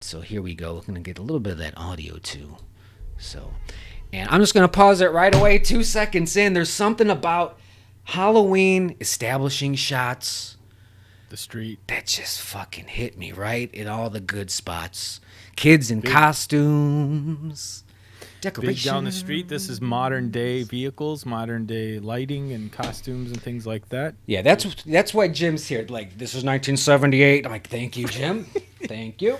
So here we go. We're going to get a little bit of that audio too. So, and I'm just going to pause it right away. 2 seconds in. There's something about Halloween establishing shots The street. that just fucking hit me right in all the good spots. Kids in Big- costumes, Big decorations. down the street. This is modern day vehicles, modern day lighting and costumes and things like that. Yeah, that's why Jim's here. Like, this is 1978. I'm like, thank you, Jim. Thank you.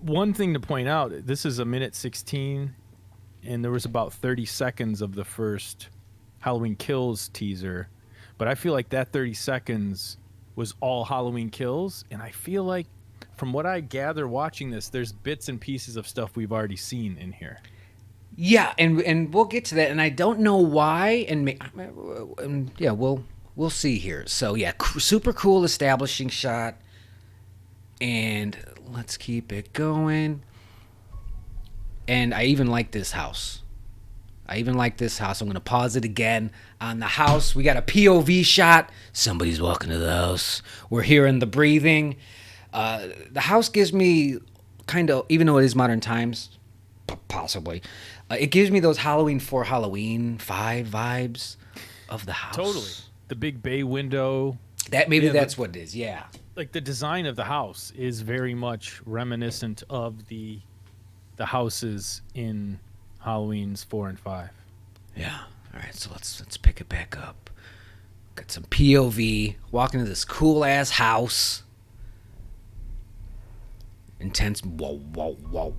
One thing to point out, this is a minute 16, and there was about 30 seconds of the first Halloween Kills teaser. But I feel like that 30 seconds was all Halloween Kills, and I feel like, from what I gather watching this, there's bits and pieces of stuff we've already seen in here. Yeah, and we'll get to that, and I don't know why, and yeah, we'll see here. So yeah, super cool establishing shot, and let's keep it going. And I even like this house. I'm going to pause it again on the house. We got a POV shot. Somebody's walking to the house. We're hearing the breathing. The house gives me kind of, even though it is modern times, possibly, it gives me those Halloween 4, Halloween 5 vibes of the house. Totally. The big bay window. That's what it is, yeah. Like the design of the house is very much reminiscent of the houses in Halloween's 4 and 5. Yeah. All right, so let's pick it back up. Got some POV, walking to this cool ass house. Intense, whoa.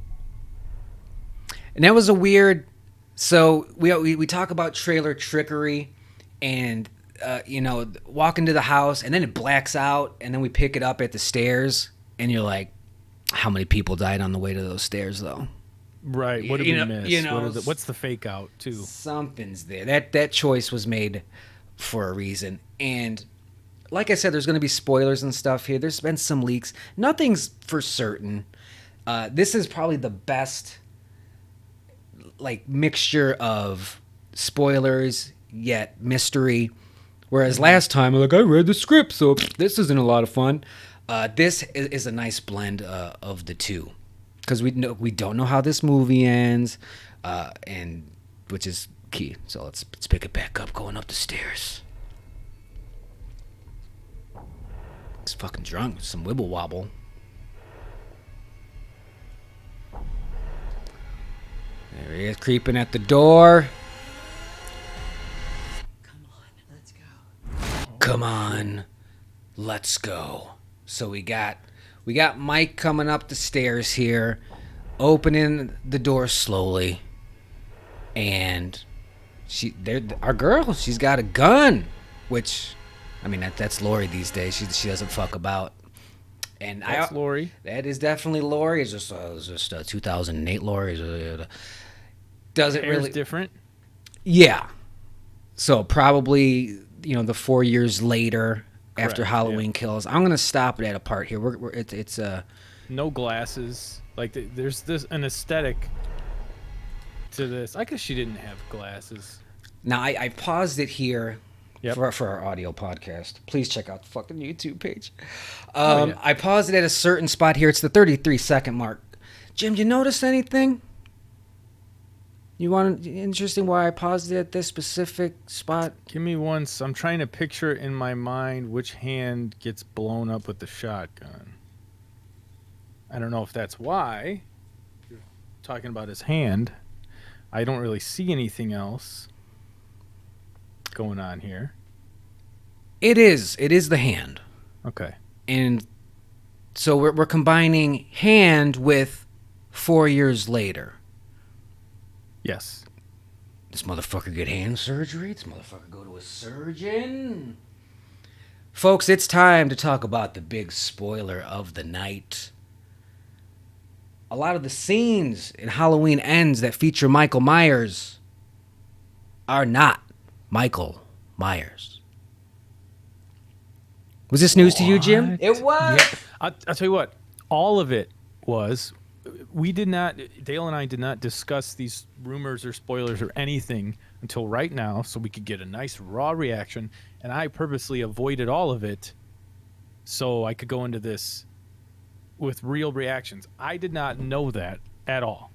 And that was a weird. So we talk about trailer trickery, and walk into the house, and then it blacks out, and then we pick it up at the stairs, and you're like, how many people died on the way to those stairs, though? Right. What did we miss? What's the fake out too? Something's there. That choice was made for a reason, and like I said, there's going to be spoilers and stuff here. There's been some leaks. Nothing's for certain. This is probably the best mixture of spoilers yet mystery. Whereas last time, I read the script, so this isn't a lot of fun. This is a nice blend of the two, because we don't know how this movie ends, and which is key. So let's pick it back up, going up the stairs. He's fucking drunk. Some wibble wobble. There he is, creeping at the door. Come on, let's go. So we got Mike coming up the stairs here, opening the door slowly, and our girl, she's got a gun, which, I mean, that's Lori these days. She doesn't fuck about. And That's Lori. That is definitely Lori. It's just 2008 Lori. Doesn't Hair's really different. Yeah. So probably the 4 years later. Correct, after Halloween Kills. I'm gonna stop it at a part here. It's no glasses. Like there's an aesthetic to this. I guess she didn't have glasses. Now I paused it here. Yep. For our audio podcast. Please check out the fucking YouTube page. I paused it at a certain spot here. It's the 33-second mark. Jim, you notice anything? Interesting why I paused it at this specific spot? Give me one. I'm trying to picture in my mind which hand gets blown up with the shotgun. I don't know if that's why. You're talking about his hand. I don't really see anything else going on here. It is the hand. Okay. And so we're combining hand with 4 years later. Yes. This motherfucker get hand surgery? This motherfucker go to a surgeon? Folks, it's time to talk about the big spoiler of the night. A lot of the scenes in Halloween Ends that feature Michael Myers are not Michael Myers. Was this news to you, Jim? It was. Yeah. I'll tell you what. All of it was. We did not. Dale and I did not discuss these rumors or spoilers or anything until right now, so we could get a nice raw reaction. And I purposely avoided all of it, so I could go into this with real reactions. I did not know that at all.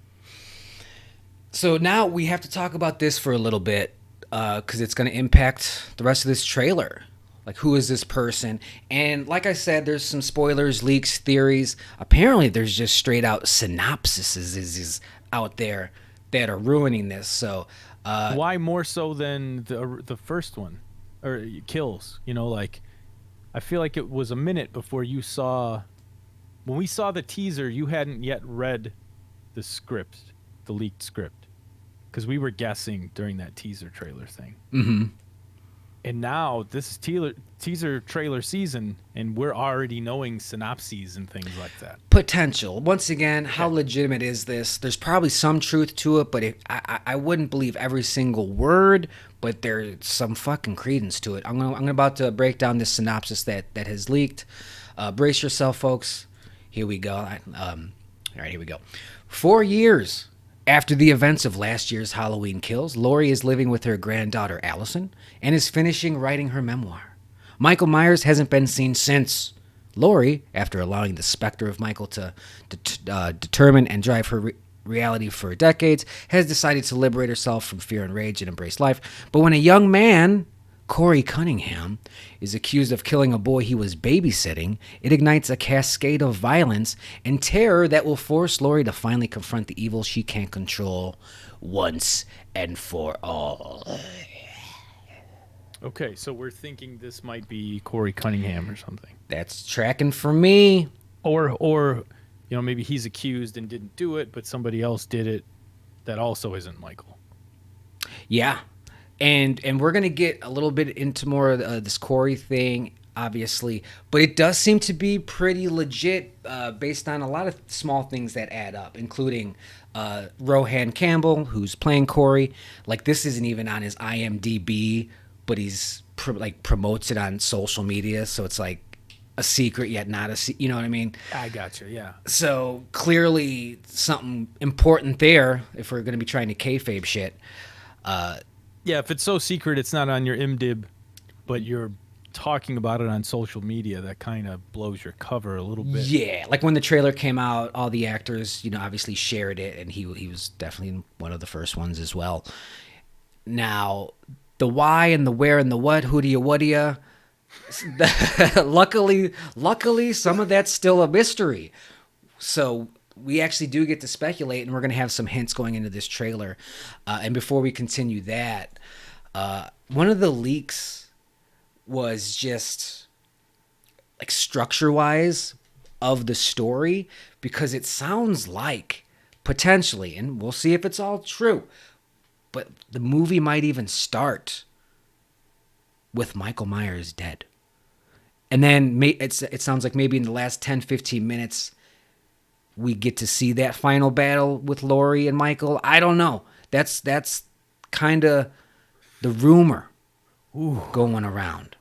So now we have to talk about this for a little bit because it's going to impact the rest of this trailer. Like, who is this person? And like I said, there's some spoilers, leaks, theories. Apparently, there's just straight out synopsises is out there that are ruining this. So, Why more so than the first one, or Kills? You know, like I feel like it was a minute before you saw. When we saw the teaser, you hadn't yet read the script, the leaked script, because we were guessing during that teaser trailer thing. mm-hmm. And now this is teaser trailer season, and we're already knowing synopses and things like that. Potential. Once again, how legitimate is this? There's probably some truth to it, but I wouldn't believe every single word. But there's some fucking credence to it. I'm about to break down this synopsis that has leaked. Brace yourself, folks. Here we go. All right, here we go. 4 years after the events of last year's Halloween Kills, Laurie is living with her granddaughter Allison and is finishing writing her memoir. Michael Myers hasn't been seen since. Laurie, after allowing the specter of Michael to determine and drive her reality for decades, has decided to liberate herself from fear and rage and embrace life. But when a young man, Corey Cunningham, is accused of killing a boy he was babysitting, it ignites a cascade of violence and terror that will force Laurie to finally confront the evil she can't control once and for all. Okay, so we're thinking this might be Corey Cunningham or something. That's tracking for me. Or you know, maybe he's accused and didn't do it, but somebody else did it that also isn't Michael. Yeah. And we're going to get a little bit into more of this Corey thing, obviously. But it does seem to be pretty legit based on a lot of small things that add up, including Rohan Campbell, who's playing Corey. Like, this isn't even on his IMDb, but he's promotes it on social media. So it's like a secret yet not a secret. You know what I mean? I gotcha, yeah. So clearly something important there if we're going to be trying to kayfabe shit. Yeah, if it's so secret it's not on your IMDb, but you're talking about it on social media, that kind of blows your cover a little bit. Yeah, like when the trailer came out, all the actors, obviously shared it, and he was definitely one of the first ones as well. Now, the why and the where and the what do you? Luckily, some of that's still a mystery. So we actually do get to speculate, and we're going to have some hints going into this trailer. And before we continue that, one of the leaks was just like structure-wise of the story, because it sounds like potentially, and we'll see if it's all true, but the movie might even start with Michael Myers dead. And then it sounds like maybe in the last 10, 15 minutes, we get to see that final battle with Laurie and Michael. I don't know. That's kind of the rumor going around.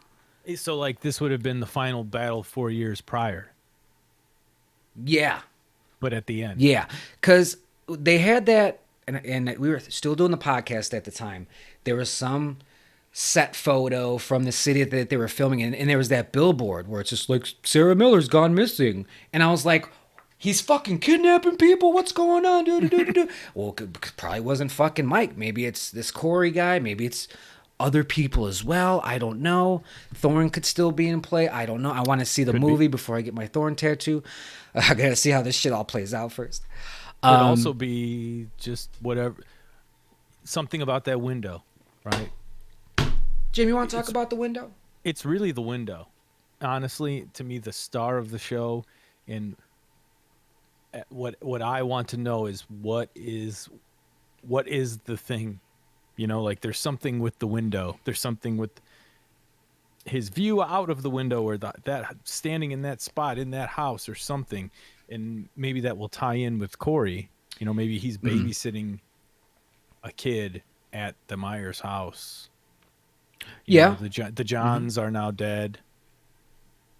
So, like, this would have been the final battle 4 years prior. Yeah. But at the end. Yeah. Because they had that, and we were still doing the podcast at the time. There was some set photo from the city that they were filming in, and there was that billboard where it's just like, Sarah Miller's gone missing. And I was like, he's fucking kidnapping people? What's going on? Well, it probably wasn't fucking Mike. Maybe it's this Corey guy. Maybe it's other people as well. I don't know. Thorn could still be in play. I don't know. I want to see the movie before I get my Thorn tattoo. I got to see how this shit all plays out first. Could also be just whatever. Something about that window, right? Jim, you want to talk about the window? It's really the window. Honestly, to me, the star of the show, and what I want to know is what is the thing, like there's something with the window. There's something with his view out of the window, or that standing in that spot in that house or something, and maybe that will tie in with Corey. Maybe he's babysitting a kid at the Myers house. The Johns are now dead.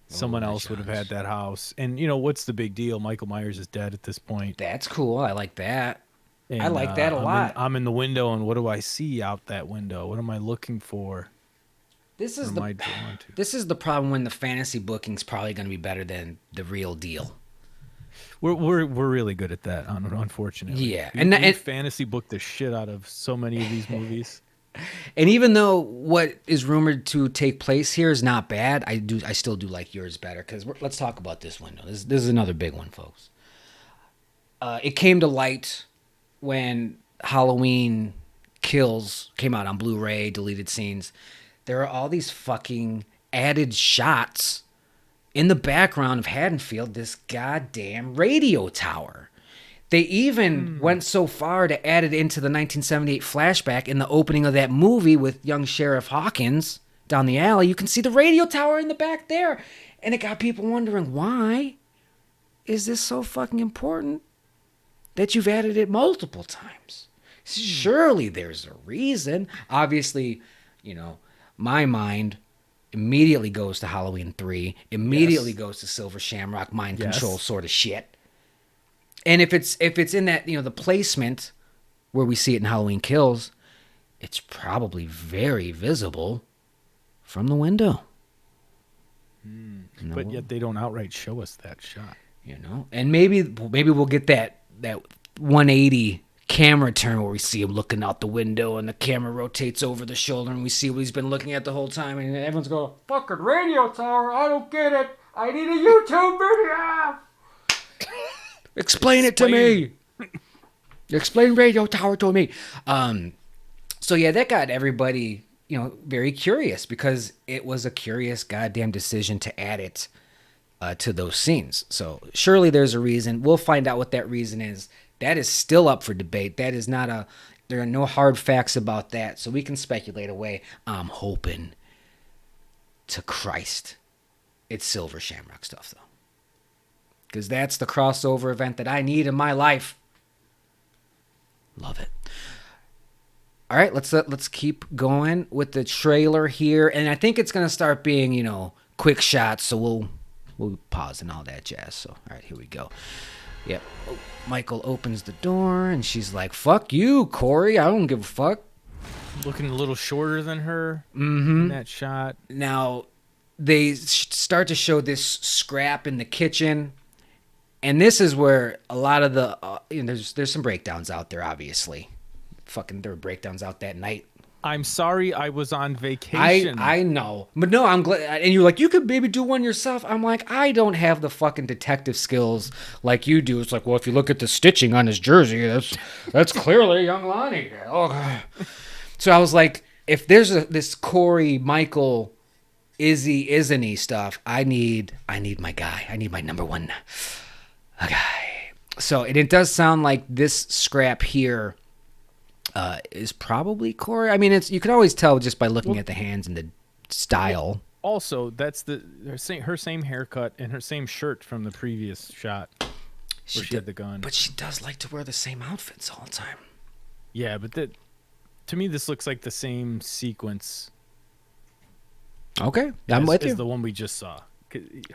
Someone else would have had that house. And, what's the big deal? Michael Myers is dead at this point. That's cool. I like that. And, I like that a lot. I'm in the window, and what do I see out that window? What am I looking for? This is the problem when the fantasy booking's probably going to be better than the real deal. We're really good at that, unfortunately. Yeah, We fantasy book the shit out of so many of these movies. and even though what is rumored to take place here is not bad, I still do like yours better because let's talk about this window. This is another big one, folks. It came to light when Halloween Kills came out on Blu-ray, deleted scenes. There are all these fucking added shots in the background of Haddonfield, this goddamn radio tower. They even went so far to add it into the 1978 flashback in the opening of that movie with young Sheriff Hawkins down the alley. You can see the radio tower in the back there. And it got people wondering, why is this so fucking important that you've added it multiple times? Surely there's a reason. Obviously, my mind immediately goes to Halloween 3, immediately goes to Silver Shamrock, mind control sort of shit. And if it's in that, the placement where we see it in Halloween Kills, it's probably very visible from the window. But yet they don't outright show us that shot. And maybe we'll get that 180 camera turn where we see him looking out the window and the camera rotates over the shoulder and we see what he's been looking at the whole time and everyone's going, fucking radio tower, I don't get it. I need a YouTube video. Explain it to me. Explain radio tower to me. So yeah, that got everybody, very curious because it was a curious goddamn decision to add it to those scenes. So surely there's a reason. We'll find out what that reason is. That is still up for debate. That is not there are no hard facts about that. So we can speculate away. I'm hoping to Christ it's Silver Shamrock stuff, though. Because that's the crossover event that I need in my life. Love it. All right, let's keep going with the trailer here. And I think it's going to start being, quick shots. So we'll pause and all that jazz. So, all right, here we go. Yep. Oh, Michael opens the door and she's like, fuck you, Corey. I don't give a fuck. Looking a little shorter than her in that shot. Now, they start to show this scrap in the kitchen. And this is where a lot of the, there's some breakdowns out there, obviously. There were breakdowns out that night. I'm sorry I was on vacation. I know. But no, I'm glad. And you're like, you could maybe do one yourself. I'm like, I don't have the fucking detective skills like you do. It's like, well, if you look at the stitching on his jersey, that's clearly young Lonnie. Oh. So I was like, if there's this Corey, Michael, Izzy, isn't he stuff, I need my guy. I need my number one guy. So it does sound like this scrap here is probably Corey. I mean, you can always tell just by looking at the hands and the style. Also, that's her same haircut and her same shirt from the previous shot where she had the gun. But she does like to wear the same outfits all the time. Yeah, but to me, this looks like the same sequence. Okay, I'm with you. As the one we just saw.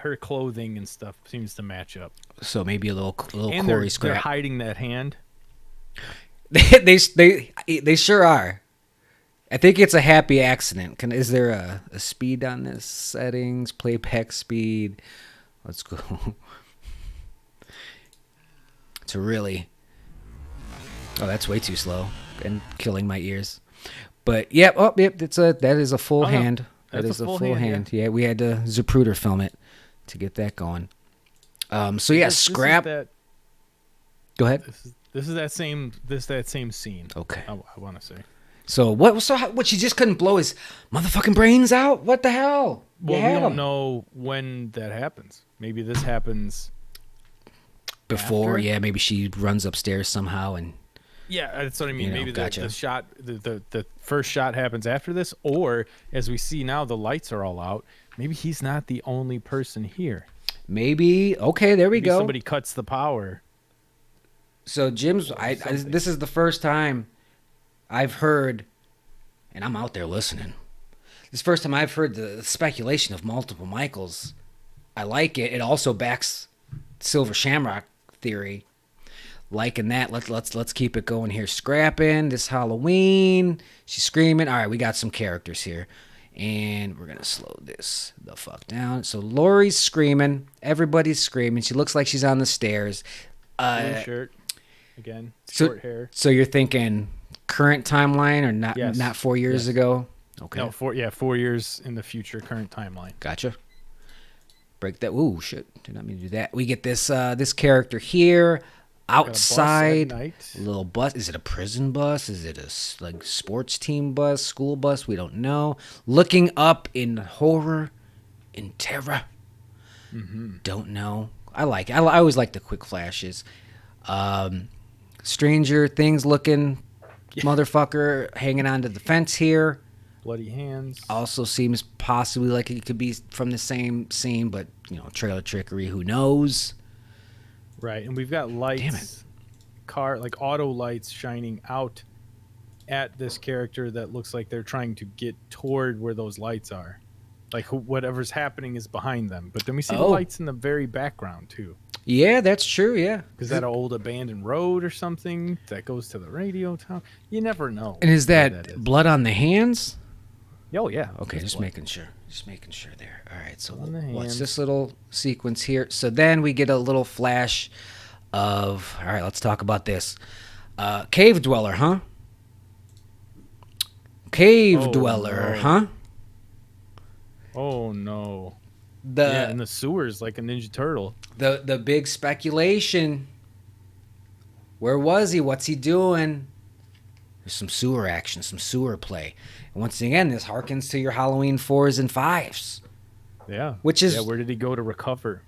Her clothing and stuff seems to match up. So maybe a little and Corey scrap. They're hiding that hand. They sure are. I think it's a happy accident. Is there a speed on this? Settings, playback speed. Let's go. To really. Oh, that's way too slow and killing my ears. But yep, that is a full hand. That is a full hand. Yeah, we had to Zapruder film it to get that going. So yeah, scrap. Go ahead. This is that same scene. Okay. I want to say. So what? So what? She just couldn't blow his motherfucking brains out? What the hell? Well, we don't know when that happens. Maybe this happens before. After? Yeah, maybe she runs upstairs somehow and. Yeah, that's what I mean. Maybe gotcha. the shot, the first shot happens after this, or as we see now, the lights are all out. Maybe he's not the only person here. Maybe. Okay, there we go. Somebody cuts the power. So Jim's. This is the first time I've heard, and I'm out there listening. This is the first time I've heard the speculation of multiple Michaels. I like it. It also backs Silver Shamrock theory. Liking that. Let's keep it going here. Scrapping this Halloween. She's screaming. All right, we got some characters here. And we're going to slow this the fuck down. So Lori's screaming. Everybody's screaming. She looks like she's on the stairs. Blue shirt. Again, So, short hair. So you're thinking current timeline or not? Yes. Not 4 years ago. Okay. No, 4 years in the future, current timeline. Gotcha. Break that. Ooh, shit! Did not mean to do that. We get this this character here outside. Got a bus at A night. little bus. Is it a prison bus? Is it a like sports team bus? School bus? We don't know. Looking up in horror, in terror. Don't know. I like it. I always like the quick flashes. Stranger Things looking motherfucker hanging onto the fence here. Bloody hands. Also seems possibly like it could be from the same scene, but trailer trickery. Who knows? Right, and we've got lights. Damn it. Like auto lights shining out at this character that looks like they're trying to get toward where those lights are. Like whatever's happening is behind them. But then we see the lights in the very background too. Yeah, that's true. Yeah. Is that an old abandoned road or something that goes to the radio tower? You never know. And is where that is. blood on the hands? Oh yeah. Okay, There's just blood. making sure. Just making sure there. All right, so On the what's hands. this little sequence here? So then we get a little flash of. All right, let's talk about this. Cave dweller, huh? Cave dweller, no. huh? Oh no. The Yeah, in the sewers like a Ninja Turtle. the big speculation. Where was he? What's he doing? There's some sewer action, some sewer play. And once again, this harkens to your Halloween 4s and 5s. Yeah. Which is- where did he go to recover?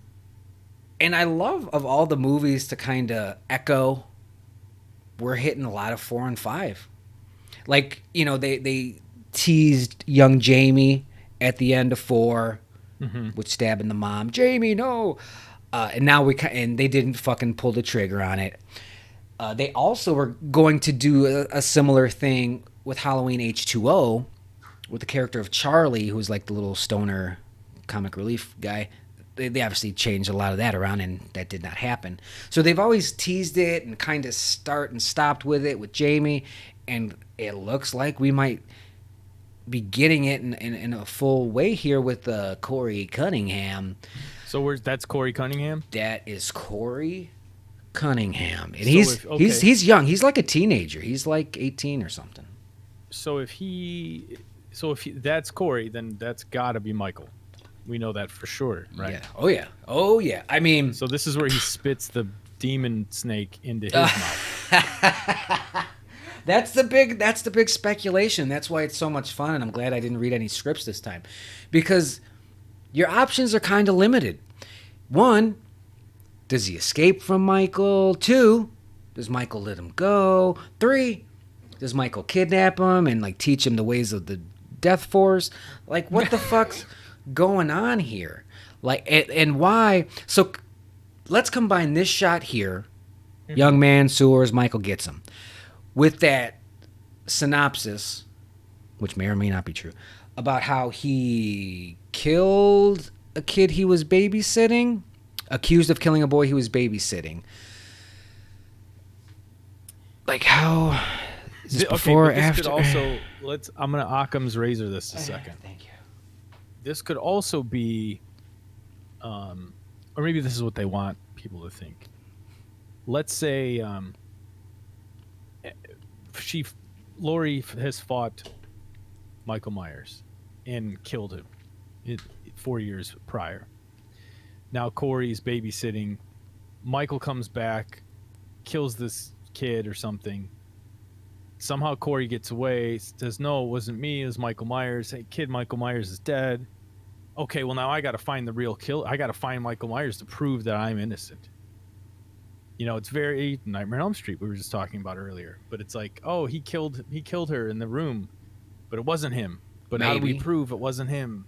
And I love of all the movies to kind of echo, we're hitting a lot of 4 and 5. Like, they teased young Jamie at the end of 4 with stabbing the mom. Jamie, no. And now and they didn't fucking pull the trigger on it. They also were going to do a similar thing with Halloween H2O with the character of Charlie, who's like the little stoner comic relief guy. They obviously changed a lot of that around, and that did not happen. So they've always teased it and kind of start and stopped with it with Jamie, and it looks like we might be getting it in a full way here with Corey Cunningham. So that's Corey Cunningham? That is Corey Cunningham, and So he's young. He's like a teenager. He's like 18 or something. So if that's Corey, then that's got to be Michael. We know that for sure, right? Yeah. Oh yeah. I mean, So this is where he spits the demon snake into his mouth. that's the big speculation. That's why it's so much fun, and I'm glad I didn't read any scripts this time, because your options are kind of limited. 1, does he escape from Michael? 2, does Michael let him go? 3, does Michael kidnap him and like teach him the ways of the Death Force? Like, what the fuck's going on here? Like, and why? So let's combine this shot here, young man, sewers, Michael gets him, with that synopsis, which may or may not be true, about how he killed a kid he was babysitting, accused of killing a boy he was babysitting. Like, how is this before or this after? could also I'm gonna Occam's razor this a second. Thank you. This could also be, or maybe this is what they want people to think. Let's say Lori has fought Michael Myers and killed him 4 years prior. Now Corey's babysitting. Michael comes back, kills this kid or something. Somehow Corey gets away, says, no, it wasn't me, it was Michael Myers. Hey, kid, Michael Myers is dead. Okay, well, now I got to find the real killer. I got to find Michael Myers to prove that I'm innocent. It's very Nightmare on Elm Street we were just talking about earlier. But it's like, oh, he killed her in the room, but it wasn't him. But how do we Maybe. prove it wasn't him?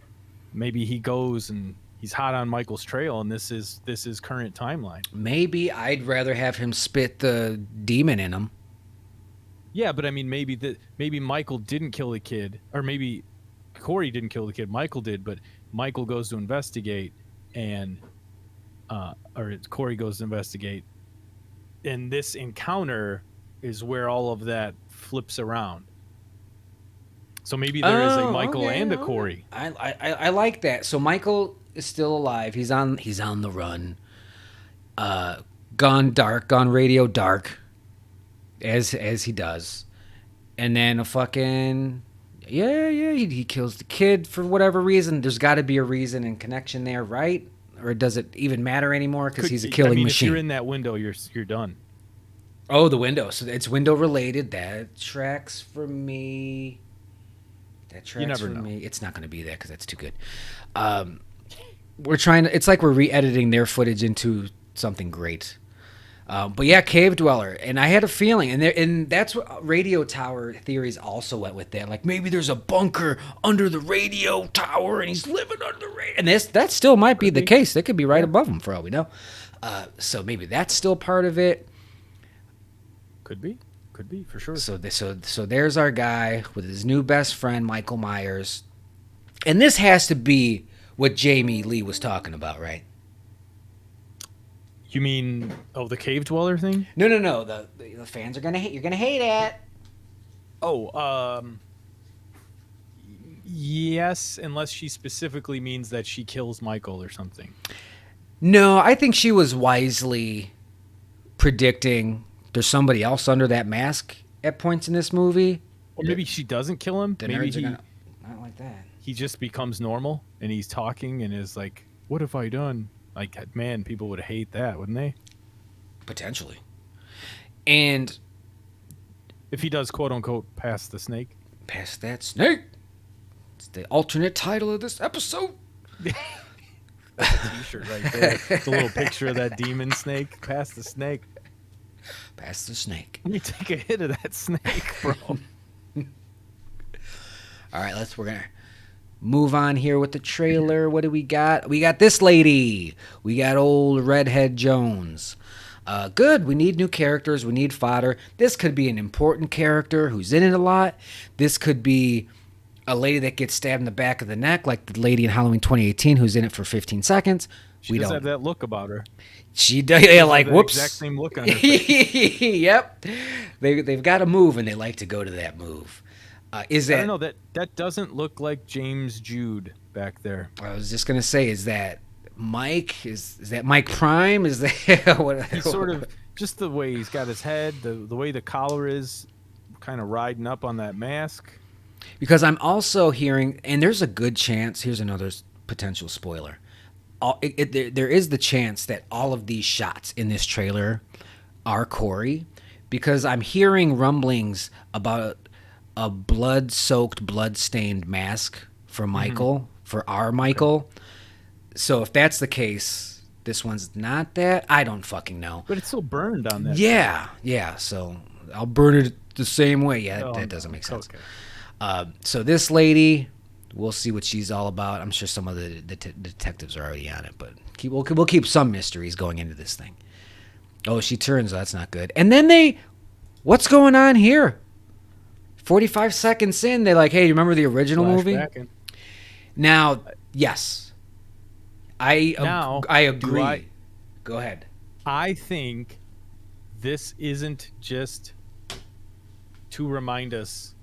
Maybe he goes and he's hot on Michael's trail, and this is current timeline. Maybe I'd rather have him spit the demon in him. Yeah, but I mean, maybe Michael didn't kill the kid, or maybe Corey didn't kill the kid. Michael did, but Michael goes to investigate, and Corey goes to investigate, and this encounter is where all of that flips around. So maybe there is a Oh, Michael okay, and a okay. Corey. I like that. So Michael is still alive. He's on the run. Gone dark, gone radio dark, as he does, and then a fucking he kills the kid for whatever reason. There's got to be a reason and connection there, right? Or does it even matter anymore because he's a killing machine? If you're in that window, you're done. Oh, the window. So it's window related. That tracks for me. That tracks never for know. me. It's not going to be that because that's too good. We're trying to. It's like we're re-editing their footage into something great. But yeah, cave dweller, and I had a feeling, and that's what radio tower theories also went with that. Like maybe there's a bunker under the radio tower, and he's living under the radio. And that still might be the case. That could be right above him for all we know. So maybe that's still part of it. Could be for sure. So there's our guy with his new best friend Michael Myers, and this has to be what Jamie Lee was talking about, right? You mean the cave dweller thing? No. The fans are gonna hate. You're gonna hate it. Yes, unless she specifically means that she kills Michael or something. No, I think she was wisely predicting there's somebody else under that mask at points in this movie. Or maybe she doesn't kill him. The Maybe nerds are gonna not like that. he just becomes normal and he's talking and is like, "What have I done?" Like, man, people would hate that, wouldn't they? Potentially. And if he does, quote unquote, pass the snake. Pass that snake. It's the alternate title of this episode. That's a t-shirt right there. It's a little picture of that demon snake. Pass the snake. Pass the snake. Let me take a hit of that snake, bro. All right, we're gonna move on here with the trailer. What do we got? We got this lady. We got old Redhead Jones. Good. We need new characters. We need fodder. This could be an important character who's in it a lot. This could be a lady that gets stabbed in the back of the neck, like the lady in Halloween 2018 who's in it for 15 seconds. She does have that look about her. She does. Yeah, like, whoops. Exact same look on her face. Yep. They've got a move, and they like to go to that move. I don't know, that doesn't look like James Jude back there. I was just gonna say, is that Mike? Is that Mike Prime? Is that what? He's sort of just the way he's got his head, the way the collar is, kind of riding up on that mask. Because I'm also hearing, and there's a good chance. Here's another potential spoiler. There is the chance that all of these shots in this trailer are Corey, because I'm hearing rumblings about a blood-soaked, blood-stained mask for Michael, for our Michael. Okay. So if that's the case, this one's not that. I don't fucking know. But it's still burned on that. Yeah. So I'll burn it the same way. Yeah, that doesn't make sense. Okay. So this lady, we'll see what she's all about. I'm sure some of the detectives are already on it, but we'll keep some mysteries going into this thing. Oh, she turns. That's not good. And then what's going on here? 45 seconds in, they're like, hey, you remember the original movie? Now, yes. I agree. Go ahead. I think this isn't just to remind us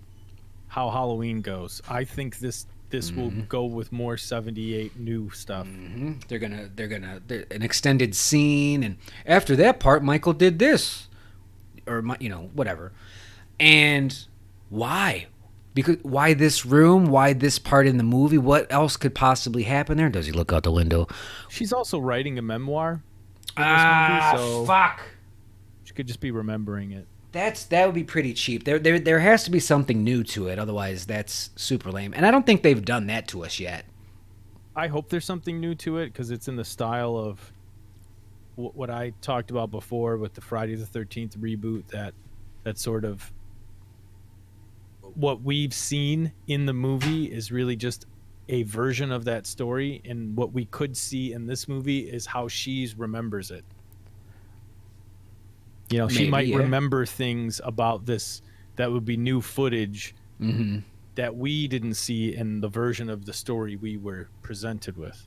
how Halloween goes. I think this will go with more 78 new stuff. Mm-hmm. They're gonna an extended scene, and after that part, Michael did this, or whatever. And why? Because why this room? Why this part in the movie? What else could possibly happen there? Does he look out the window? She's also writing a memoir in this movie, so fuck. She could just be remembering it. That would be pretty cheap. There has to be something new to it, otherwise that's super lame. And I don't think they've done that to us yet. I hope there's something new to it because it's in the style of what I talked about before with the Friday the 13th reboot. That sort of what we've seen in the movie is really just a version of that story, and what we could see in this movie is how she remembers it. She might remember things about this that would be new footage that we didn't see in the version of the story we were presented with.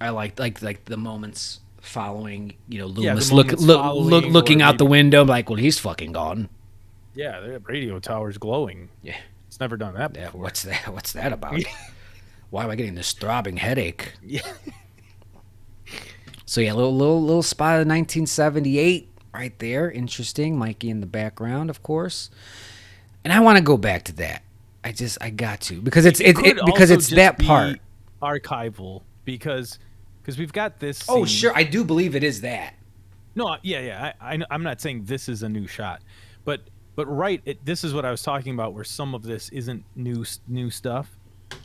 I like the moments following, Loomis looking out the window, like, well, he's fucking gone. Yeah, the radio tower's glowing. Yeah, it's It's never done that Yeah, before. what's that? What's that about? Why am I getting this throbbing headache? Yeah. So yeah, little spot of 1978 right there. Interesting. Mikey in the background, of course. And I want to go back to that. I got to because it's Could because also it's just that be part. archival because we've got this. Oh, scene. sure. I do believe it is that. No, yeah. I'm not saying this is a new shot, but right. This is what I was talking about, where some of this isn't new stuff,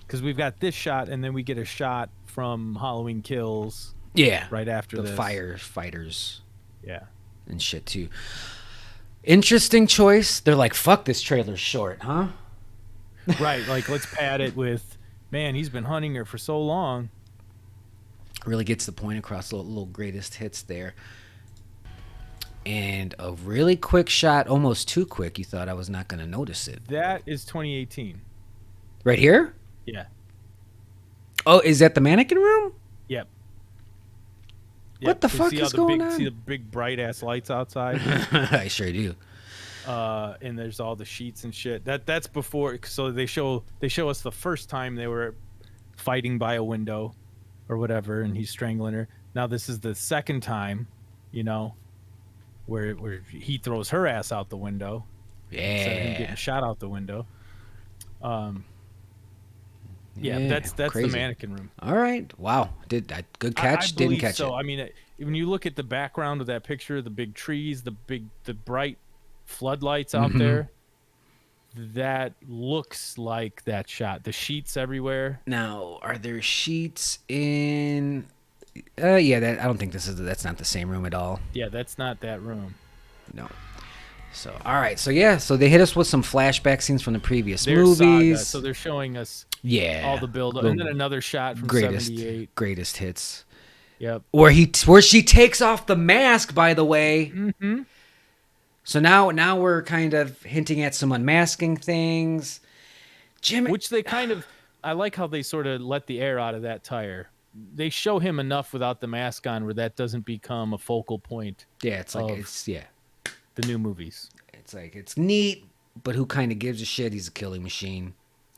because we've got this shot, and then we get a shot from Halloween Kills. Yeah. Right after the this. firefighters. Yeah. And shit too. Interesting choice. They're like, fuck, this trailer's short, huh? Right. Like, let's pad it with, man, he's been hunting her for so long. Really gets the point across. Little greatest hits there. And a really quick shot, almost too quick. You thought I was not going to notice it. That is 2018. Right here? Yeah. Oh, is that the mannequin room? Yep. What the fuck is going on? See the big bright ass lights outside? I sure do. And there's all the sheets and shit. That's before. So they show us the first time they were fighting by a window or whatever, and he's strangling her. Now this is the second time, where he throws her ass out the window. Instead of him getting shot out the window. Yeah, that's crazy. the mannequin room. All right. Wow. Good catch. I Didn't catch so. it. I mean, when you look at the background of that picture, the big trees, the bright floodlights out there, that looks like that shot. The sheets everywhere. Now, are there sheets in? Yeah. I don't think that's not the same room at all. Yeah, that's not that room. No. So, all right. So, yeah. So, they hit us with some flashback scenes from the previous movies. Saga, so they're showing us all the build-up. And then another shot from 78. Greatest hits. Yep. Where she takes off the mask, by the way. Mm-hmm. So, now we're kind of hinting at some unmasking things. Jim. Which they kind of... I like how they sort of let the air out of that tire. They show him enough without the mask on where that doesn't become a focal point. Yeah, it's like... the new movies. It's like, it's neat, but who kind of gives a shit? He's a killing machine.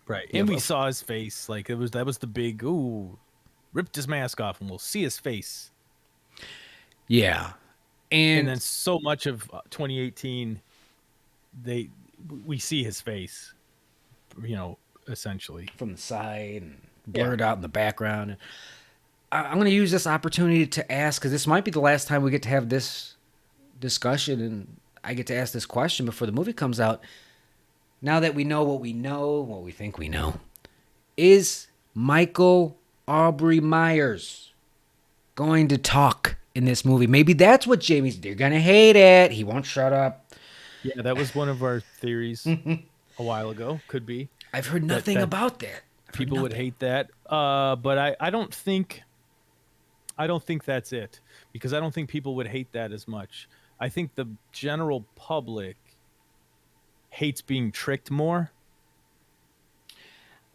Right. And we saw his face. Like, that was the big, ripped his mask off and we'll see his face. Yeah. And then so much of 2018, we see his face, essentially. From the side and blurred out in the background. I'm going to use this opportunity to ask, because this might be the last time we get to have this discussion and I get to ask this question before the movie comes out. Now that we know, what we think we know, is Michael Aubrey Myers going to talk in this movie? Maybe that's what they're going to hate it. He won't shut up. Yeah, that was one of our theories a while ago. Could be. I've heard nothing about that. People would hate that. But I don't think that's it, because I don't think people would hate that as much. I think the general public hates being tricked more.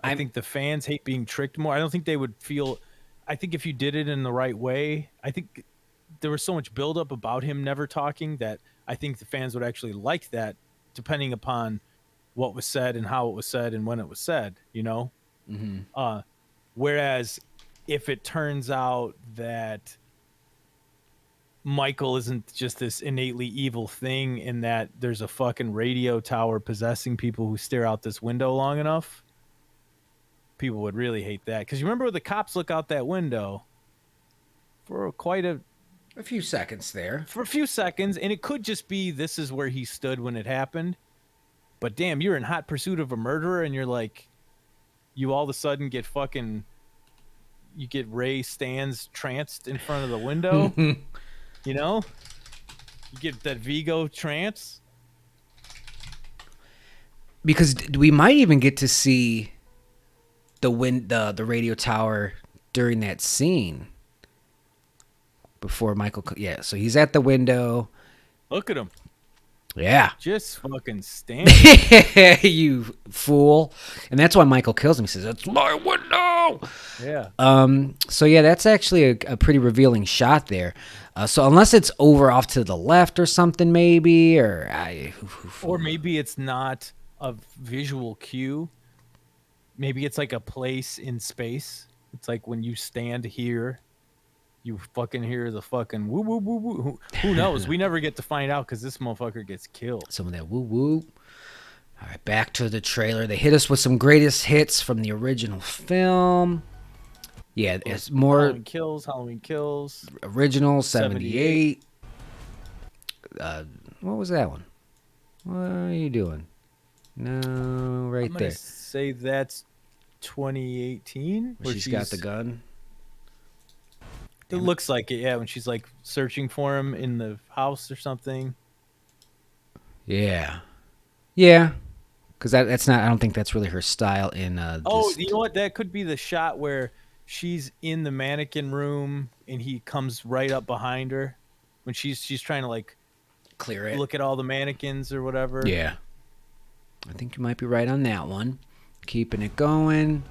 I think the fans hate being tricked more. I don't think they would feel... I think if you did it in the right way, I think there was so much buildup about him never talking that I think the fans would actually like that, depending upon what was said and how it was said and when it was said, Mm-hmm. Whereas if it turns out that Michael isn't just this innately evil thing, and that there's a fucking radio tower possessing people who stare out this window long enough, people would really hate that. Because you remember the cops look out that window for quite a few seconds there. For a few seconds, and it could just be this is where he stood when it happened. But damn, you're in hot pursuit of a murderer, and you're like, you all of a sudden get you get Ray Stans tranced in front of the window. You get that Vigo trance. Because we might even get to see the radio tower during that scene before Michael. Yeah, so he's at the window. Look at him. Yeah. Just fucking standing. You fool. And that's why Michael kills him. He says, "It's my window." Yeah. So yeah, that's actually a pretty revealing shot there. So unless it's over off to the left or something, maybe, or maybe it's not a visual cue. Maybe it's like a place in space. It's like when you stand here, you fucking hear the fucking woo woo woo woo. Who knows? We never get to find out because this motherfucker gets killed. Some of that woo woo. All right, back to the trailer. They hit us with some greatest hits from the original film. Yeah, it's more Halloween Kills. Original 78. What was that one? What are you doing? No, right I'm there. gonna say that's 2018. Where she's got the gun. It looks like it, yeah, when she's like searching for him in the house or something. Yeah. Yeah. Because that's not, I don't think that's really her style in You know what? That could be the shot where she's in the mannequin room and he comes right up behind her when she's trying to like clear it. Look at all the mannequins or whatever. Yeah. I think you might be right on that one. Keeping it going.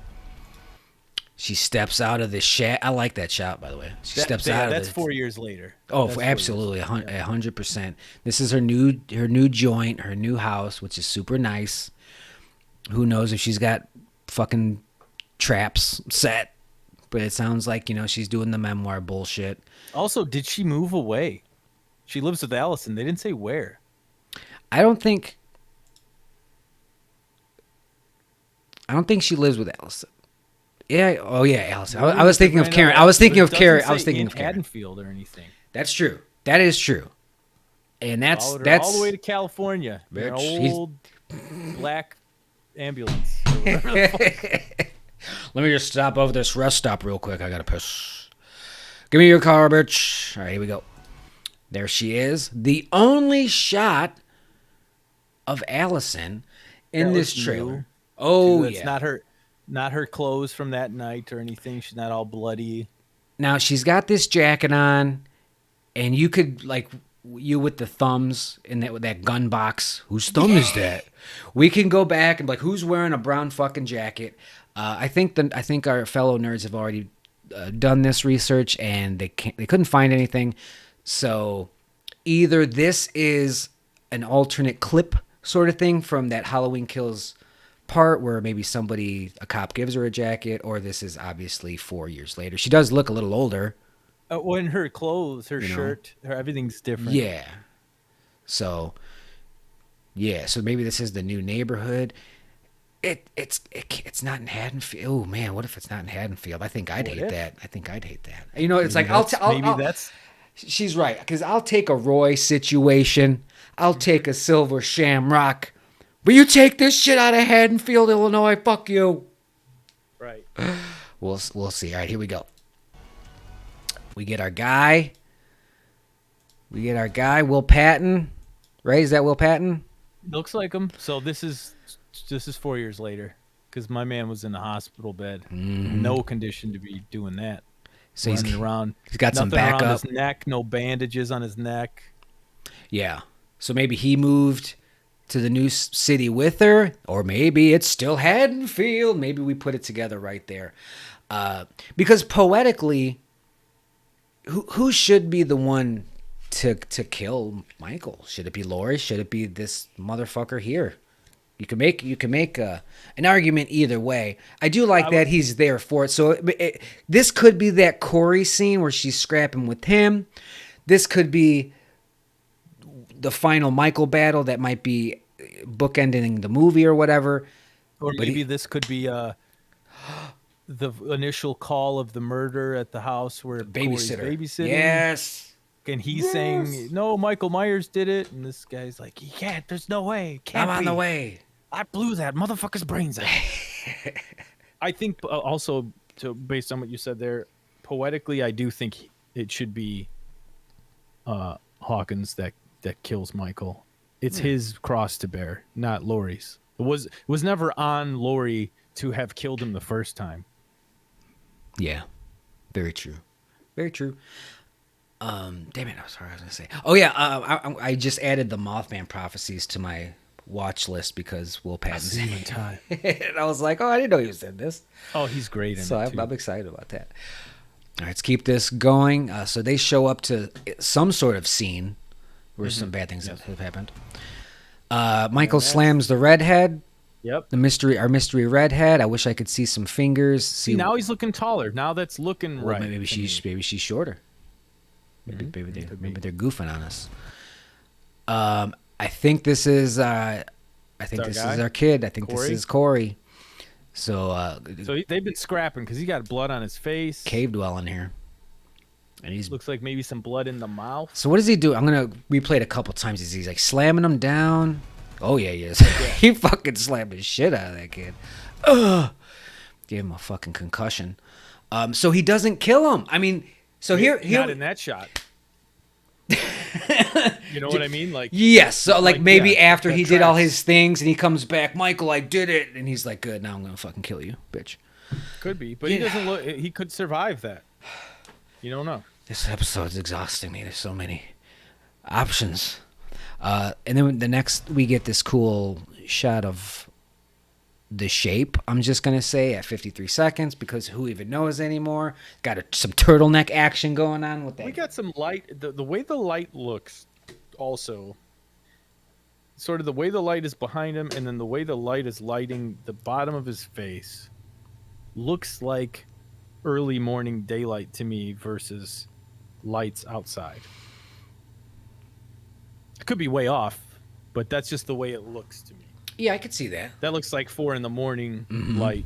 She steps out of the shack. I like that shot, by the way. She steps out of That's 4 years later. Oh, absolutely, 100%. This is her new joint, her new house, which is super nice. Who knows if she's got fucking traps set? But it sounds like, she's doing the memoir bullshit. Also, did she move away? She lives with Allison. They didn't say where. I don't think she lives with Allison. Yeah. Oh, yeah, Allison. I was thinking of Karen. I was thinking of Karen. Haddonfield or anything. That's true. That is true. And that's all the way to California. An old black ambulance. Let me just stop over this rest stop real quick. I gotta piss. Give me your car, bitch. All right, here we go. There she is. The only shot of Allison in this trailer. Oh, it's not her clothes from that night or anything. She's not all bloody. Now she's got this jacket on, and you could you with the thumbs in that gun box. Whose thumb is that? We can go back and be like, who's wearing a brown fucking jacket? I think our fellow nerds have already done this research, and they couldn't find anything. So either this is an alternate clip sort of thing from that Halloween Kills part where maybe a cop gives her a jacket, or this is obviously 4 years later. She does look a little older. When her clothes, her shirt, everything's different. Yeah. So maybe this is the new neighborhood. It's not in Haddonfield. Oh man, what if it's not in Haddonfield? I think I'd hate that. It's like she's right, because I'll take a Roy situation. I'll take a Silver Shamrock. But you take this shit out of Haddonfield, Illinois, fuck you. Right. We'll see. All right, here we go. We get our guy, Will Patton. Right? Is that Will Patton? Looks like him. So this is 4 years later, because my man was in the hospital bed. Mm-hmm. No condition to be doing that. So he's around. He's got some backup. Around his neck, no bandages on his neck. Yeah. So maybe he moved to the new city with her, or maybe it's still Haddonfield. Maybe we put it together right there. Because poetically, who should be the one to kill Michael? Should it be Laurie? Should it be this motherfucker here? You can make an argument either way. I do like that he's there for it. So this could be that Corey scene where she's scrapping with him. This could be the final Michael battle that might be bookending the movie or whatever. Or maybe this could be the initial call of the murder at the house where Corey's babysitting. Yes. And he's saying, no, Michael Myers did it. And this guy's like, he can't. There's no way. I'm on the way. I blew that motherfucker's brains out. I think also, based on what you said there, poetically, I do think it should be Hawkins that kills Michael. It's his cross to bear, not Laurie's. It was never on Laurie to have killed him the first time. Yeah, very true. Very true. Damn it, I was going to say. Oh yeah, I just added the Mothman prophecies to my watch list because Will Patton's in time. And I was like, oh, I didn't know he was in this. Oh, he's great in it too. I'm excited about that. All right, let's keep this going. So they show up to some sort of scene where some bad things have happened. Michael that's- slams the redhead. Yep. Our mystery redhead. I wish I could see some fingers. See, now he's looking taller. Now that's looking well, right. maybe to she's me. shorter. Maybe Could be. they're goofing on us. I think this is this guy? is our kid. I think Corey? this is Corey. So They've been scrapping because he got blood on his face. cave dwelling here, and he's. Looks like maybe some blood in the mouth. So what does he do? I'm gonna replay it a couple times. He's like slamming him down. Oh yeah, he is. He fucking slammed the shit out of that kid. Ugh. Gave him a fucking concussion. So he doesn't kill him. I mean, so here Not in that shot. You know what I mean? Like yes. So like maybe yeah, after that he did all tracks. his things and he comes back, Michael, I did it, and he's like, good. Now I'm gonna fucking kill you, bitch. Could be, but Yeah. he doesn't look. He could survive that. You don't know. This episode's exhausting me. There's so many options. And then the next we get this cool shot of the shape. I'm just gonna say at 53 seconds because who even knows anymore? Got some turtleneck action going on with that. We got some light. The way the light looks, also. Sort of the way the light is behind him, and then the way the light is lighting the bottom of his face, looks like early morning daylight to me versus lights outside. I could be way off, but that's just the way it looks to me. Yeah, I could see that. That looks like 4 a.m. light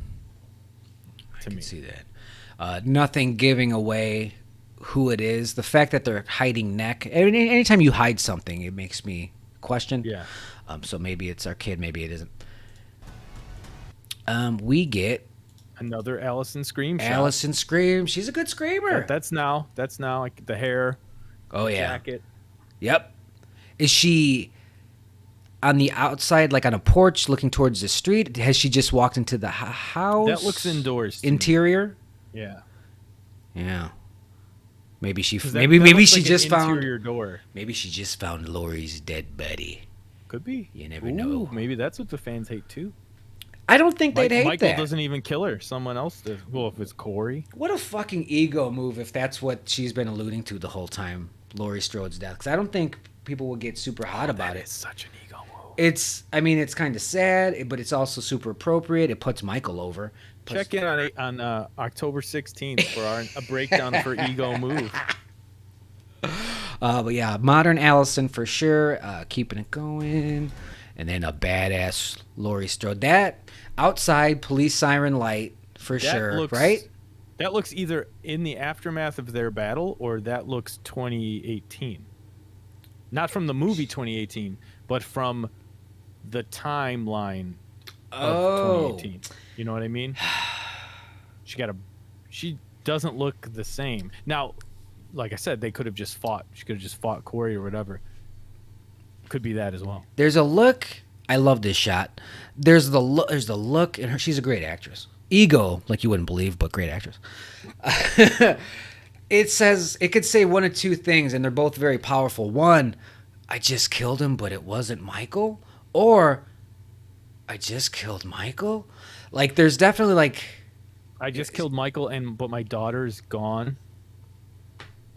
to I me. can see that. Nothing giving away who it is. The fact that they're hiding neck. Anytime you hide something, it makes me question. Yeah. So maybe it's our kid. Maybe it isn't. We get Another Allison scream shot. Allison scream. She's a good screamer. That's now like the hair, Oh yeah. jacket. Yep. Is she on the outside, like on a porch, looking towards the street? Has she just walked into the house? That looks indoors. to me. Interior. Yeah. Yeah. Maybe she. 'Cause that- Maybe that maybe looks she like an just found. interior door. Maybe she just found Lori's dead body. Could be. You never Ooh, know. Maybe that's what the fans hate too. I don't think they'd hate Michael that. doesn't even kill her. Someone else does. Well, if it's Corey. What a fucking ego move if that's what she's been alluding to the whole time, Laurie Strode's death. Because I don't think people would get super hot about It's it. such an ego move. It's kind of sad, but it's also super appropriate. It puts Michael over. Check in on October 16th for a breakdown for ego move. But yeah, modern Allison for sure, keeping it going. And then a badass Laurie Strode. That outside police siren light for sure, right? That looks either in the aftermath of their battle or that looks 2018. Not from the movie 2018, but from the timeline of 2018. You know what I mean? She doesn't look the same. Now, like I said, they could have just fought. She could have just fought Corey or whatever. Could be that as well. There's a look. I love this shot. There's the look in her. She's a great actress. Ego, like you wouldn't believe, but great actress. It could say one of two things, and they're both very powerful. One, I just killed him, but it wasn't Michael. Or, I just killed Michael. Like, there's definitely like. I just killed Michael, but my daughter's gone.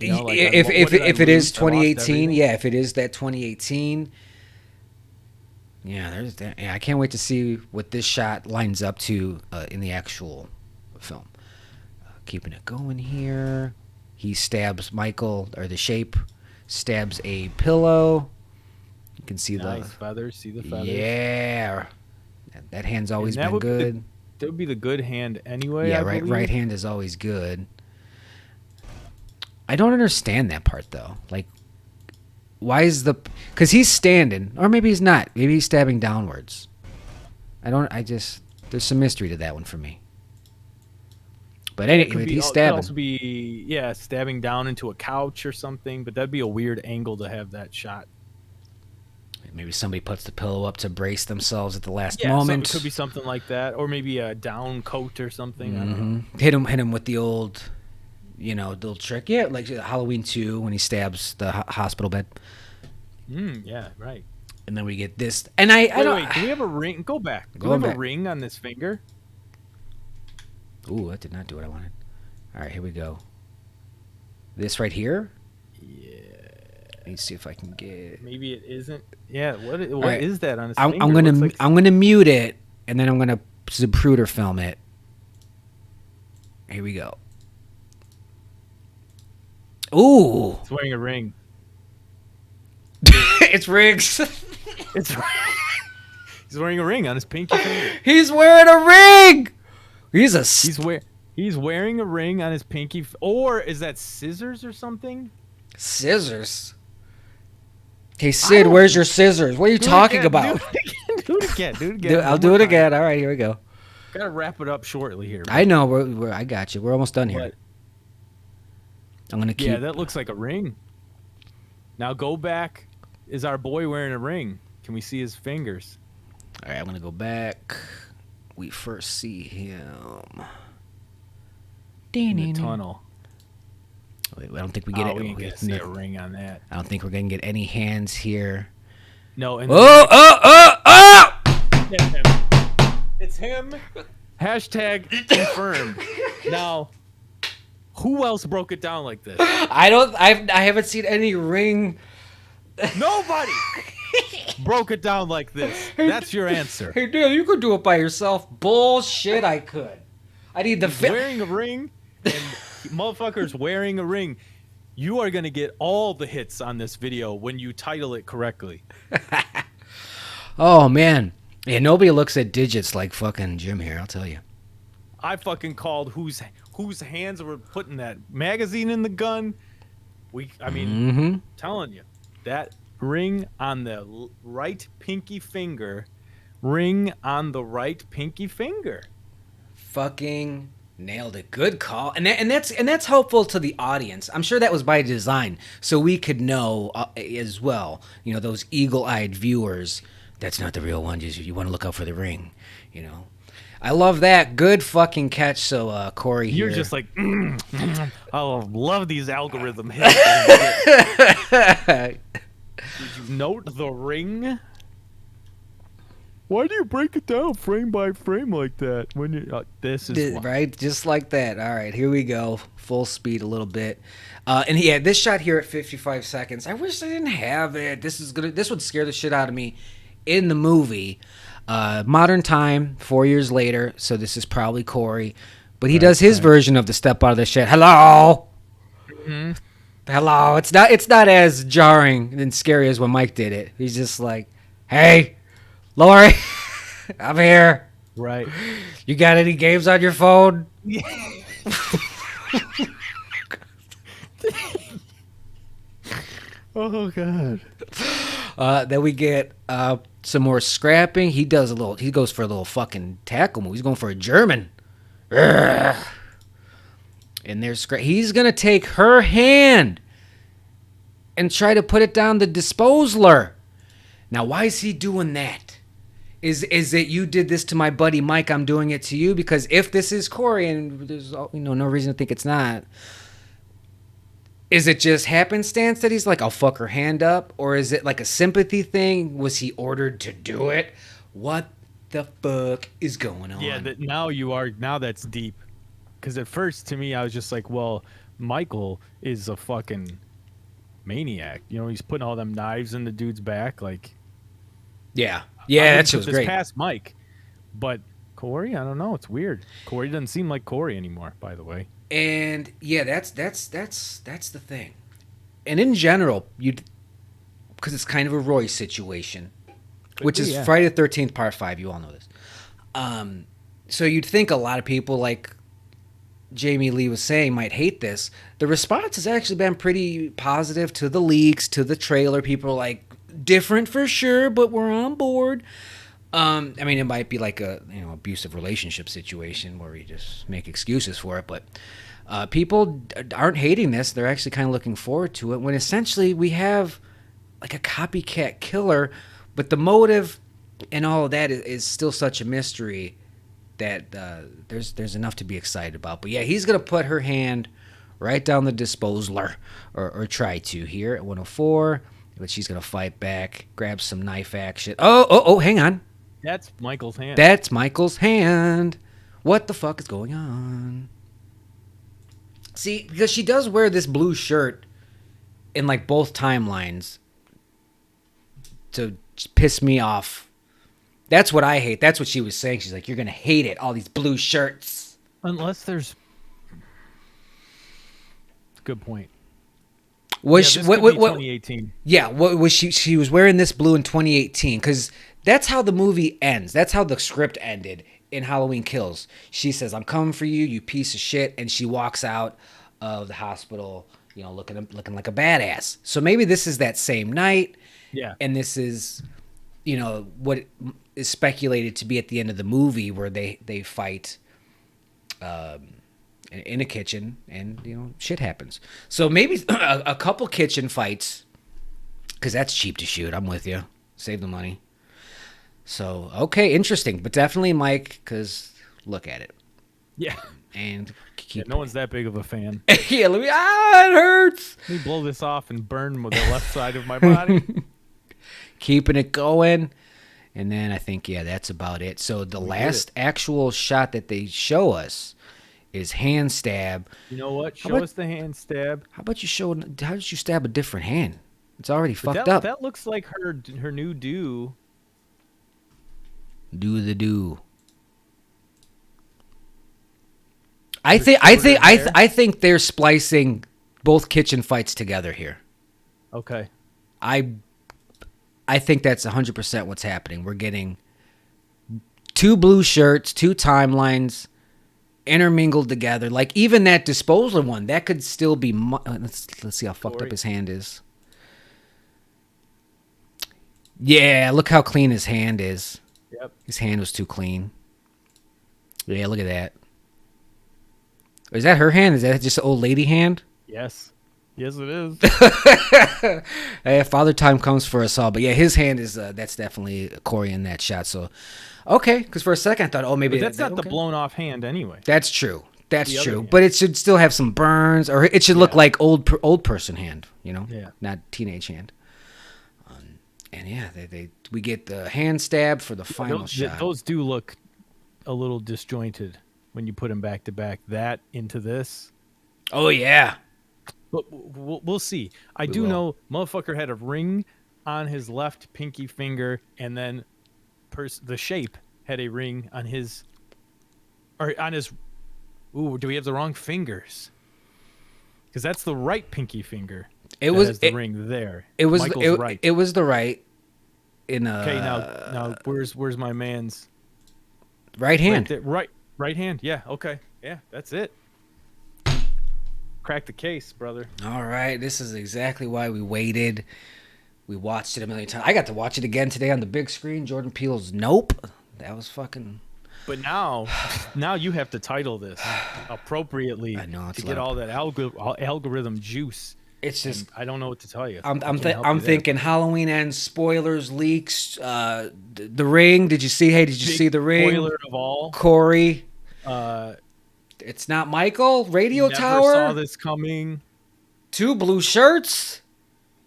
If what did I it is lose? I lost 2018, everything. yeah, if it is that 2018, yeah, there's that. Yeah, I can't wait to see what this shot lines up to in the actual film. Keeping it going here, he stabs Michael, or the shape stabs a pillow. You can see Nice feathers. See the feathers. yeah, that hand's always And that been would be the- good. That would be the good hand anyway. Yeah, I right believe. hand is always good. I don't understand that part though. Like, why is because he's standing, or maybe he's not. Maybe he's stabbing downwards. There's some mystery to that one for me. But It could anyway, be- he's Could stabbing. also be stabbing down into a couch or something. But that'd be a weird angle to have that shot. Maybe somebody puts the pillow up to brace themselves at the last Yeah, moment. it could be something like that, or maybe a down coat or something. I don't know. Hit him with the old, the little trick. Yeah, like Halloween 2 when he stabs the hospital bed. Yeah, right. And then we get this, and I don't. Wait, do we have a ring? Go back. Do we Going have back. a ring on this finger? Ooh, that did not do what I wanted. All right, here we go. This right here. Yeah. Let me see if I can get. Maybe it isn't. Yeah. What right. is that on his I'm, finger? I'm gonna Looks like I'm gonna mute it, and then I'm gonna Zapruder film it. Here we go. Ooh, he's wearing a ring. it's Riggs. It's he's wearing a ring on his pinky finger. He's wearing a ring. He's wearing a ring on his pinky, or is that scissors or something? Scissors. Hey Sid, where's your scissors? What are you talking about? Do it again. I'll do it again. All right, here we go. Gotta wrap it up shortly here. I know. I got you. We're almost done here. But, I'm gonna keep. yeah, that looks like a ring. Now go back. Is our boy wearing a ring? Can we see his fingers? All right, I'm gonna go back. We first see him in the tunnel. Wait, I don't think we get it. We ain't gonna see a ring on that. I don't think we're gonna get any hands here. No. And Oh! It's him. Hashtag confirmed. Now, who else broke it down like this? I haven't seen any ring. Nobody broke it down like this. That's your answer. Hey, dude, you could do it by yourself. Bullshit, I could. I need the wearing a ring, and motherfucker's wearing a ring. You are gonna get all the hits on this video when you title it correctly. Oh man, yeah. Nobody looks at digits like fucking Jim here. I'll tell you. I fucking called whose hands were putting that magazine in the gun. Telling you, that ring on the right pinky finger, Fucking nailed it. Good call. And that's helpful to the audience. I'm sure that was by design, so we could know as well. You know, those eagle-eyed viewers. That's not the real one. You want to look out for the ring. You know. I love that. Good fucking catch. So, Corey here. You're just like, I love these algorithm hits. Did you note the ring? Why do you break it down frame by frame like that? When you this is right, just like that. All right, here we go. Full speed a little bit. And yeah, this shot here at 55 seconds. I wish I didn't have it. This would scare the shit out of me in the movie. Modern time, 4 years later, so this is probably Corey, but he does his version of the step out of the shed. Hello, hello. It's not as jarring and scary as when Mike did it. He's just like, hey, Lori, I'm here. Right. You got any games on your phone? Oh God. Then we get some more scrapping. He goes for a little fucking tackle move. He's going for a German. And there's he's gonna take her hand and try to put it down the disposaler. Now, why is he doing that? Is it you did this to my buddy Mike? I'm doing it to you? Because if this is Corey, and there's no reason to think it's not. Is it just happenstance that he's like, I'll fuck her hand up? Or is it like a sympathy thing? Was he ordered to do it? What the fuck is going on? Yeah, now that's deep. Because at first, to me, I was just like, well, Michael is a fucking maniac. You know, he's putting all them knives in the dude's back. Like, yeah, that shit was great. Past Mike. But Corey, I don't know. It's weird. Corey doesn't seem like Corey anymore, by the way. And yeah, that's the thing. And in general, because it's kind of a Roy situation, which is Friday the 13th Part 5. You all know this. So you'd think a lot of people, like Jamie Lee was saying, might hate this. The response has actually been pretty positive to the leaks, to the trailer. People are like, different for sure, but we're on board. I mean, it might be like a abusive relationship situation where you just make excuses for it, but people aren't hating this. They're actually kind of looking forward to it. When essentially we have like a copycat killer, but the motive and all of that is still such a mystery that there's enough to be excited about. But yeah, he's gonna put her hand right down the disposaler, or try to here at 104. But she's gonna fight back, grab some knife action. Oh, hang on. That's Michael's hand. That's Michael's hand. What the fuck is going on? See, because she does wear this blue shirt in like both timelines to piss me off. That's what I hate. That's what she was saying. She's like, you're gonna hate it. All these blue shirts. Unless there's. Good point. Was Yeah, she, this could be 2018. Yeah, what was she? She was wearing this blue in 2018 because that's how the movie ends. That's how the script ended in Halloween Kills. She says, "I'm coming for you, you piece of shit," and she walks out of the hospital, you know, looking like a badass. So maybe this is that same night, Yeah. and this is, you know, what is speculated to be at the end of the movie where they fight. In a kitchen, and you know, shit happens. So maybe a couple kitchen fights, because that's cheap to shoot. I'm with you. Save the money. So okay, interesting, but definitely Mike, because look at it Yeah. and keep. No one's that big of a fan. Yeah, let me. It hurts. Let me blow this off and burn with the left side of my body. Keeping it going, and then I think that's about it. So the last actual shot that they show us is hand stab. You know what? Show us the hand stab. How about you show? How did you stab a different hand? It's already fucked that, up. That looks like her new do. Do the do. I think they're splicing both kitchen fights together here. Okay. I think that's 100% what's happening. We're getting two blue shirts, two timelines intermingled together. Like even that disposal one, that could still be. Let's see how fucked up his hand is. Yeah, look how clean his hand is. Yep. His hand was too clean. Yeah, look at that. Is that her hand? Is that just an old lady hand? Yes. Yes, it is. Hey, Father Time comes for us all. But yeah, his hand is, that's definitely Corey in that shot. So, okay. Because for a second I thought, oh, maybe. But that's not the blown off hand anyway. That's true. That's The other true. hand. But it should still have some burns, or it should look like old person hand, you know? Yeah. Not teenage hand. And yeah, we get the hand stab for the final shot. Those do look a little disjointed when you put them back to back. That into this. Oh, yeah. But we'll see. I do know motherfucker had a ring on his left pinky finger, and then the shape had a ring on his, or on his. Ooh, do we have the wrong fingers? Because that's the right pinky finger. It was the ring there. It was Michael's right. It was the right. Okay, now where's my man's right hand? Right hand. Yeah. Okay. Yeah, that's it. Crack the case, brother. All right, this is exactly why we waited. We watched it a million times. I got to watch it again today on the big screen. Jordan Peele's Nope. That was fucking. But now you have to title this appropriately to get all that algorithm juice. It's just I don't know what to tell you. I'm thinking Halloween Ends, spoilers, leaks, the Ring. Did you see? Hey, did you see the Ring? Spoiler of all. Corey. It's not Michael. Radio Tower. Never saw this coming. 2 blue shirts.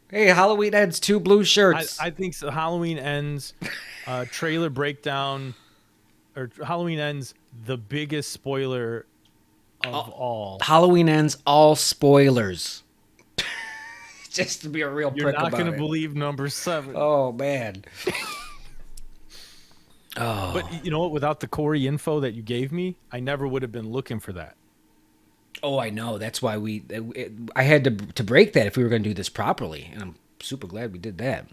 Hey, Halloween Ends, 2 blue shirts. I think so. Halloween Ends, trailer breakdown, or Halloween Ends, the biggest spoiler of all. Halloween Ends, all spoilers. Just to be a real prick about it. You're not going to believe number 7. Oh, man. Oh. But you know what? Without the Corey info that you gave me, I never would have been looking for that. Oh, I know. That's why I had to break that if we were going to do this properly. And I'm super glad we did that.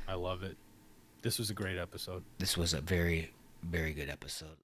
I love it. This was a great episode. This was a very, very good episode.